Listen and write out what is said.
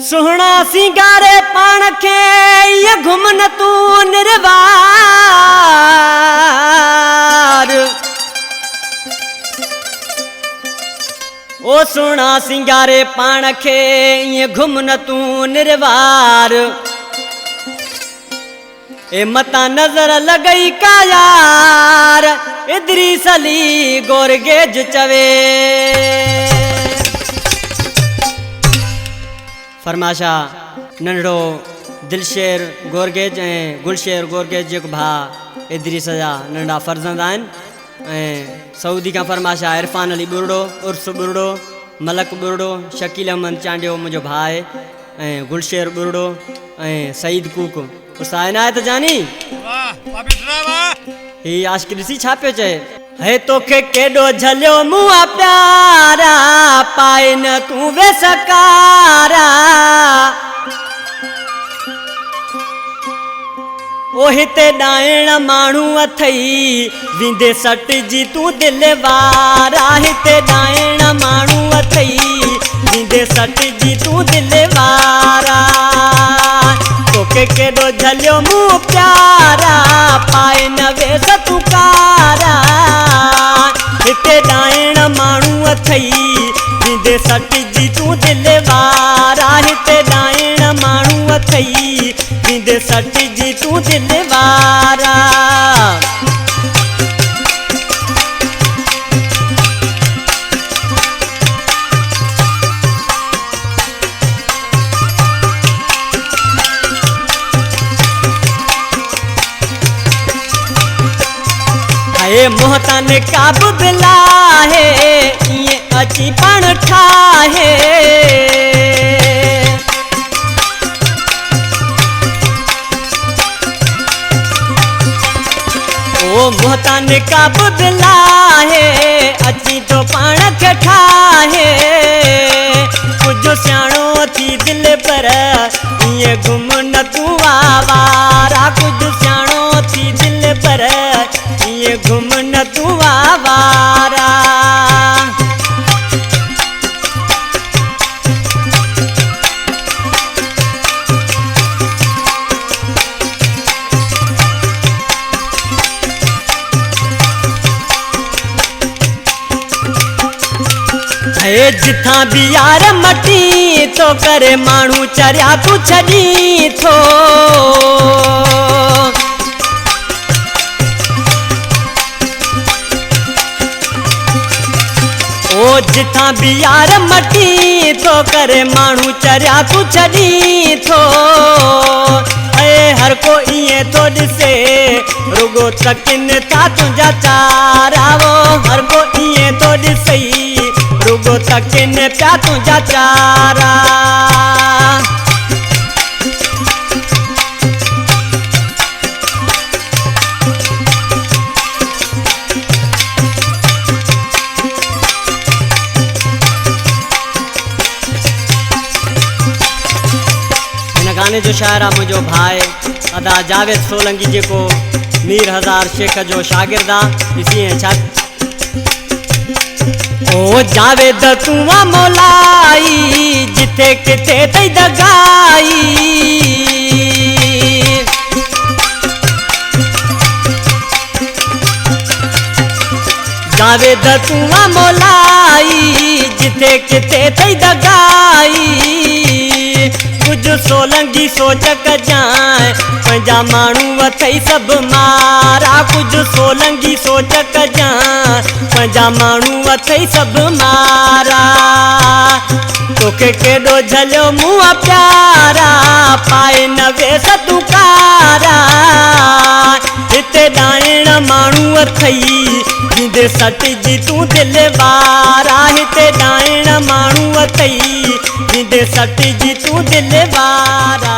सुहना सिंगारे पाण खे ये घुमन तू निर्वार। ओ सुहना सिंगारे पाण खे ये घुमन तू निर्वार। ए मता नजर लगई का यार इदरीस अली गोरगेज चवे। फरमाशा नंढड़ो दिलशेर गोरगेज गुलशेर गोरगेज जो भा इदरीस जा नंढा फर्जंद आहिनि। सऊदी का फरमाशा इरफान अली बुरड़ो उर्स बुरड़ो मलक बुरड़ो शकील अहमद चांडियो मुझो भा है गुलशेर बुरड़ो सईद कूक उस्ताद इनायत जानी ही आशिक ॾिसी छा पियो चए। है तोखे केॾो झलियो मुआ प्यारा पाए न तूं वे सकारा। ओ हिते ॾाइण माण्हू अथई विंदे सट जी तूं दिलि वारा। हिते ॾाइण माण्हू अथई विंदे सट जी तूं दिलि वारा। तोखे केॾो झलियो मूं प्यारा पाए न वे सतुकारा। हिते ॾाइण माण्हू अथई विंदे सट जी तूं दिलि वारा। हिते ॾाइण माण्हू अथई विंदे सट जी तूं दिलि वारा। ए मोहतान काब बिला है ये अची पण ठाहे। ओ मोहतान काब बिला है अची तो पाण खे ठाहे। कुछ सियाणो थी दिल पर ये घुम न तू आवारा। कुछ सियाणो थी दिल पर ये घुम न तू आवारा। है जिथा भी यार मटी तो करे माण्हू चरिया तू छॾी थो। ओ जिथा भी यार मटी तो करे माण्हू चरिया तू छॾी थो। हर को इएं थो ॾिसे रुगो तकिन था तुंहिंजा चारा। वो हर को इएं थो ॾिसई रुगो तकिन पिया तुंहिंजा चारा। गाने जो शायरा मुझो भाई अदा जावेद सोलंगी जेको मीर हजार शेख जो शागिर्द आ इसी है छा। ओ जावेद तू मौलाई जिथे किथे तई दगाई। जावेद तू मौलाई जिथे किथे तई दगाई। कुछ सोलंगी सोच कजाए पंहिंजा माण्हू अथई सभु मारा। कुछ सोलंगी सोच कजाए पंहिंजा माण्हू अथई सभु मारा। तोखे केॾो झलियो मुआ प्यारा पाए न वे सतुकारा। हिते ॾाइण माण्हू अथई विंदे सट जी तूं दिलि वारा। हिते ॾाइण माण्हू अथई विंदे सट जी तूं दिलि वारा।